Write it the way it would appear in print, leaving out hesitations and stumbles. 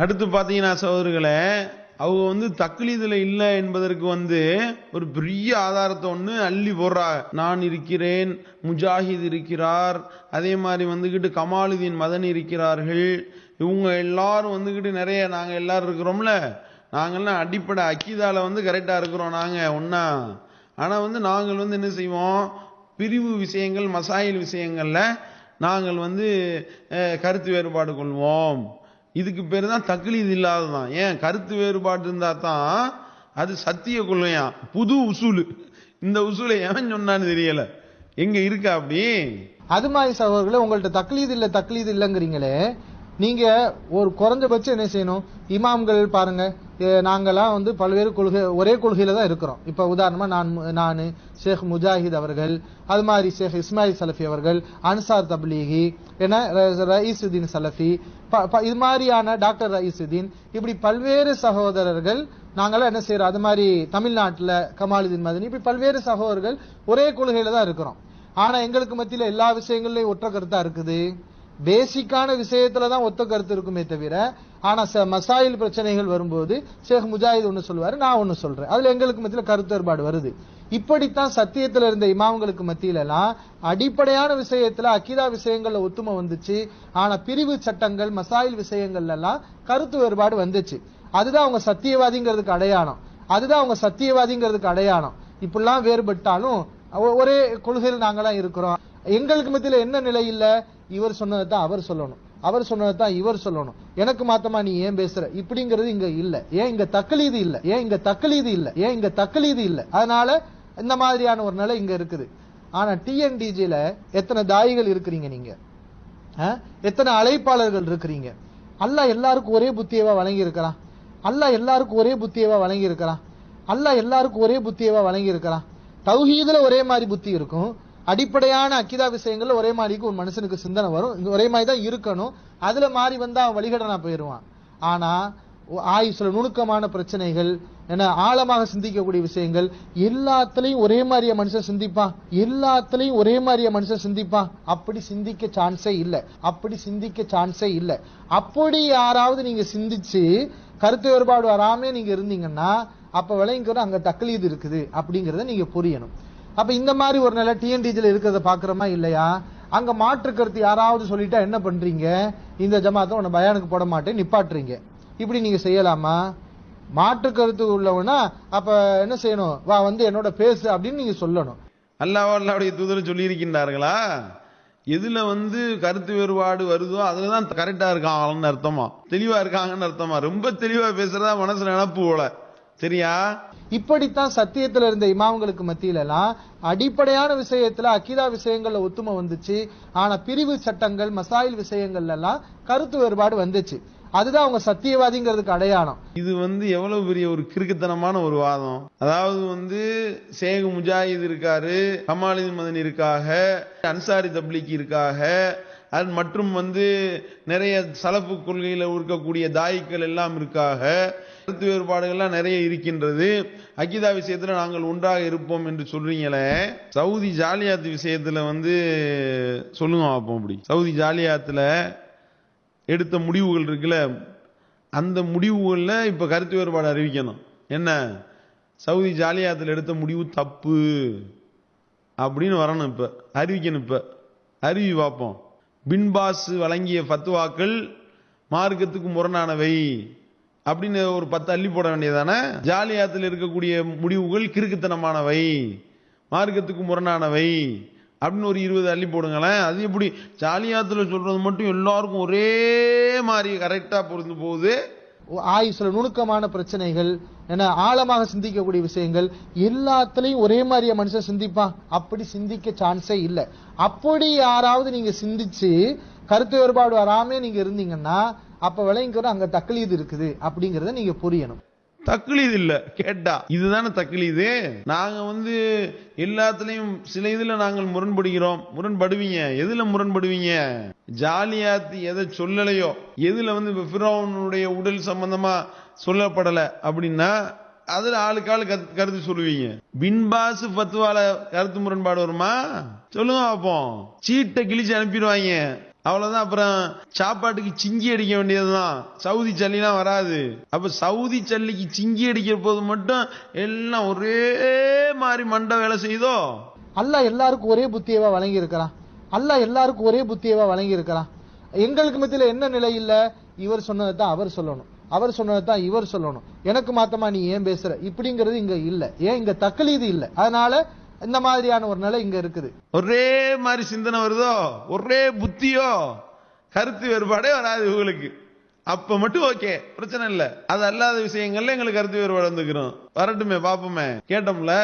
அடுத்து பார்த்தீங்கன்னா சகோதரர்களே, அவங்க தக்லீதுல இல்லை என்பதற்கு ஒரு பெரிய ஆதாரத்தை ஒன்று அள்ளி போடுறாங்க. நான் இருக்கிறேன், முஜாஹித் இருக்கிறார், அதே மாதிரி கமாலுதீன் மதன் இருக்கிறார்கள், இவங்க எல்லாரும் நிறைய நாங்கள் எல்லாரும் இருக்கிறோம்ல, நாங்கள்லாம் அடிப்படை அக்கீதால கரெக்டாக இருக்கிறோம் நாங்கள் ஒன்றா. ஆனால் நாங்கள் என்ன செய்வோம், பிரிவு விஷயங்கள் மசாயில் விஷயங்களில் நாங்கள் கருத்து வேறுபாடு கொள்வோம். இதுக்கு பேர் தான் தக்லீத் இல்லாததான். ஏன் கருத்து வேறுபாடு இருந்தா தான் அது சத்திய கொள்கையா, புது உசூலு. இந்த உசூலை எவன் சொன்னான்னு தெரியல, எங்க இருக்கா அப்படி? அது மாதிரி சகோதரர்களே, உங்கள்ட்ட தக்லீது இல்லைங்கிறீங்களே, நீங்க ஒரு குறைஞ்சபட்சம் என்ன செய்யணும், இமாம்கள் பாருங்க, நாங்கெல்லாம் பல்வேறு கொள்கை ஒரே கொள்கையில தான் இருக்கிறோம். இப்ப உதாரணமா நான் ஷேக் முஜாஹித் அவர்கள், அது மாதிரி ஷேக் இஸ்மாயில் சலஃபி அவர்கள், அன்சார் தப்லீகி, ரயீசுதீன் சலஃபி, இது மாதிரியான டாக்டர் ரயீசுதீன், இப்படி பல்வேறு சகோதரர்கள் நாங்களாம் என்ன செய்யறோம். அது மாதிரி தமிழ்நாட்டில் கமாலுதீன் மதனி, இப்படி பல்வேறு சகோதரர்கள் ஒரே கொள்கையில தான் இருக்கிறோம். ஆனா எங்களுக்கு மத்தியில எல்லா விஷயங்கள்லயும் ஒற்ற கருத்தா இருக்குது. பேசிக்கான விஷயத்துலதான் ஒத்த கருத்து இருக்குமே தவிர, ஆனா மசாயில் பிரச்சனைகள் வரும்போது ஷேக் முஜாஹித் ஒன்னு சொல்லுவாரு, நான் ஒன்னு சொல்றேன், அதுல எங்களுக்கு மத்தியில கருத்து வேறுபாடு வருது. இப்படித்தான் சத்தியத்துல இருந்த இமாம்களுக்கு மத்தியில எல்லாம் அடிப்படையான விஷயத்துல அக்கீதா விஷயங்கள்ல ஒத்துமை வந்துச்சு. ஆனா பிரிவு சட்டங்கள் மசாயில் விஷயங்கள்ல எல்லாம் கருத்து வேறுபாடு வந்துச்சு. அதுதான் அவங்க சத்தியவாதிங்கிறதுக்கு அடையாளம். இப்படிலாம் வேறுபட்டாலும் ஒரே கொள்கையில் நாங்களாம் இருக்கிறோம். எங்களுக்கு மத்தியில என்ன நிலை இல்ல, இவர் சொன்னதான் அவர் சொல்லணும், அவர் சொன்னதான் இவர் சொல்லணும், எனக்கு மாத்தமா நீ ஏன் பேசுற, இப்படிங்கிறது இங்க இல்ல. ஏன் இங்க தக்லீது இல்ல. அதனால இந்த மாதிரியான ஒரு நிலை இங்க இருக்குது. ஆனா டிஎன்டிஜில எத்தனை தாயிகள் இருக்கிறீங்க நீங்க, எத்தனை அழைப்பாளர்கள் இருக்கிறீங்க. அல்லாஹ் எல்லாருக்கும் ஒரே புத்தியவா வழங்கி இருக்கிறான். தௌஹீதுல ஒரே மாதிரி புத்தி இருக்கும், அடிப்படையான அக்கீதா விஷயங்கள்ல ஒரே மாதிரி ஒரு மனுஷனுக்கு சிந்தனை வரும், ஒரே மாதிரி தான் இருக்கணும். அதுல மாறி வந்தா அவன் வழிகடனா போயிருவான். ஆனா ஆயுசுல நுணுக்கமான பிரச்சனைகள், என ஆழமாக சிந்திக்கக்கூடிய விஷயங்கள் எல்லாத்துலயும் ஒரே மாதிரியா மனுஷன் சிந்திப்பான். அப்படி சிந்திக்க சான்ஸே இல்ல. அப்படி யாராவது நீங்க சிந்திச்சு கருத்து வேறுபாடு வராம நீங்க இருந்தீங்கன்னா அப்ப விளங்கிக்கிற அங்க தக்லீது இருக்குது அப்படிங்கறத நீங்க புரியணும். அப்ப இந்த மாதிரி ஒரு நிலை டிஎன்டிஜில இருக்கிறத பாக்குறோமா இல்லையா? அங்க மாற்று கருத்து யாராவது சொல்லிட்டா என்ன பண்றீங்க, இந்த ஜமாத்தை உன்னை பயானுக்கு போட மாட்டேன் நிப்பாட்டுறீங்க. இப்படி நீங்க செய்யலாமா? மாற்று கருத்து உள்ளவனா அப்ப என்ன செய்யணும், வா என்னோட பேசு அப்படின்னு நீங்க சொல்லணும். அல்லாஹ்வுடைய தூதர் சொல்லி இருக்கின்றார்களா, எதுல கருத்து வேறுபாடு வருதோ அதுலதான் கரெக்டா இருக்காங்கன்னு அர்த்தமா, தெளிவா இருக்காங்கன்னு அர்த்தமா. ரொம்ப தெளிவா பேசுறதா மனசுல நினப்பு போல, சரியா? இப்படித்தான் சத்தியத்துல இருந்த இமாம்களுக்கு மத்தியில எல்லாம் அடிப்படையான விஷயத்துல அக்கீதா விஷயங்கள்ல ஒத்துமை வந்துச்சு. ஆனா பிரிவு சட்டங்கள் மசாயில் விஷயங்கள்ல எல்லாம் கருத்து வேறுபாடு வந்துச்சு. அதுதான் அவங்க சத்தியவாதிங்கிறதுக்கு அடையாளம். இது எவ்வளவு பெரிய ஒரு கிறுக்குத்தனமான ஒரு வாதம். அதாவது ஷேக் முஜாஹித் இருக்காரு, கமாலுதீன் மதனி இருக்காக, அன்சாரி தப்லீகி இருக்காக, அது மற்றும் நிறைய சலப்பு கொள்கையில இருக்கக்கூடிய தாயிக்கள் எல்லாம் இருக்காக, கருத்து வேறுபாடுகள்லாம் நிறைய இருக்கின்றது. அக்கீதா விஷயத்துல நாங்கள் ஒன்றாக இருப்போம் என்று சொல்றீங்களே, சவுதி ஜாலியாத்து விஷயத்துல சொல்லுங்க பார்ப்போம். அப்படி சவுதி ஜாலியாத்துல எடுத்த முடிவுகள் இருக்குல்ல, அந்த முடிவுகள்ல இப்ப கருத்து வேறுபாடு அறிவிக்கணும். என்ன, சவுதி ஜாலியாத்துல எடுத்த முடிவு தப்பு அப்படின்னு வரணும், இப்ப அறிவிக்கணும். இப்ப அறிவி பார்ப்போம். பின்பாஸ் வழங்கிய ஃபத்வாக்கள் மார்க்கத்துக்கு முரணானவை அப்படின்னு ஒரு 10 அள்ளி போட வேண்டியதானே. ஜாலியாத்தில் இருக்கக்கூடிய முடிவுகள் கிறுக்குத்தனமானவை, மார்க்கத்துக்கு முரணானவை அப்படின்னு ஒரு 20 அள்ளி போடுங்களேன். அது எப்படி ஜாலியாத்துல சொல்றது மட்டும் எல்லாருக்கும் ஒரே மாதிரி கரெக்டா பொருந்து போகுது? ஆயுசுல நுணுக்கமான பிரச்சனைகள், என ஆழமாக சிந்திக்கக்கூடிய விஷயங்கள் எல்லாத்துலயும் ஒரே மாதிரியா மனுஷன் சிந்திப்பான். அப்படி சிந்திக்க சான்ஸே இல்ல. அப்படி யாராவது நீங்க சிந்திச்சு கருத்து வேறுபாடு வராம நீங்க இருந்தீங்கன்னா அப்ப விளங்கிக்கிற அங்க தக்லீது இருக்குது அப்படிங்கறத நீங்க புரியணும். தக்லீது இல்ல கேட்டா, இதுதானே தக்லீது. நாங்க எல்லாத்துலயும் சில இதுல நாங்கள் முரண்படுகிறோம். முரண்படுவீங்க. எதுல முரண்படுவீங்க? ஜாலியாத்து எதை சொல்லலையோ, எதுல ஃபிரௌனுடைய உடல் சம்பந்தமா சொல்லப்படல அப்படின்னா அதுல ஆளுக்கு ஆளு கருத்து சொல்லுவீங்க. பின்பாஸ் ஃபத்வால கருத்து முரண்பாடு வருமா? சொல்லுங்க பார்ப்போம். சீட்டை கிழிச்சு அனுப்பிடுவாங்க. அவ்வளவுதான். அப்புறம் சாப்பாட்டுக்கு சிங்கி அடிக்க வேண்டியதுதான். சவுதி சல்லிலாம் வராது. அப்ப சவுதி சல்லிக்கு சிங்கி அடிக்கிற போது மட்டும் எல்லாம் ஒரே மாதிரி மண்டை வேலை செய்தோ. அல்லாஹ் எல்லாருக்கும் ஒரே புத்தியவா வழங்கி இருக்கிறான். அல்லாஹ் எல்லாருக்கும் ஒரே புத்தியவா வழங்கி இருக்கிறான். எங்களுக்கு மத்தியில என்ன நிலை இல்ல? இவர் சொன்னதை தான் அவர் சொல்லணும், அவர் சொன்னதை தான் இவர் சொல்லணும், எனக்கு மாத்தமா நீ ஏன் பேசுற, இப்படிங்கிறது இங்க இல்ல. ஏன் இங்க தக்லீது இல்ல. அதனால இந்த மாதிரியான ஒரு நிலை இங்க இருக்குது. ஒரே மாதிரி சிந்தனை வருதோ, ஒரே புத்தியோ, கருத்து வேறுபாடே வராது உங்களுக்கு. அப்ப மட்டும் ஓகே, பிரச்சனை இல்ல. அது அல்லாத விஷயங்கள்ல எங்களுக்கு கருத்து வேறுபாடு வந்துக்கிறோம். வரட்டுமே, பாப்போமே, கேட்டோம்ல.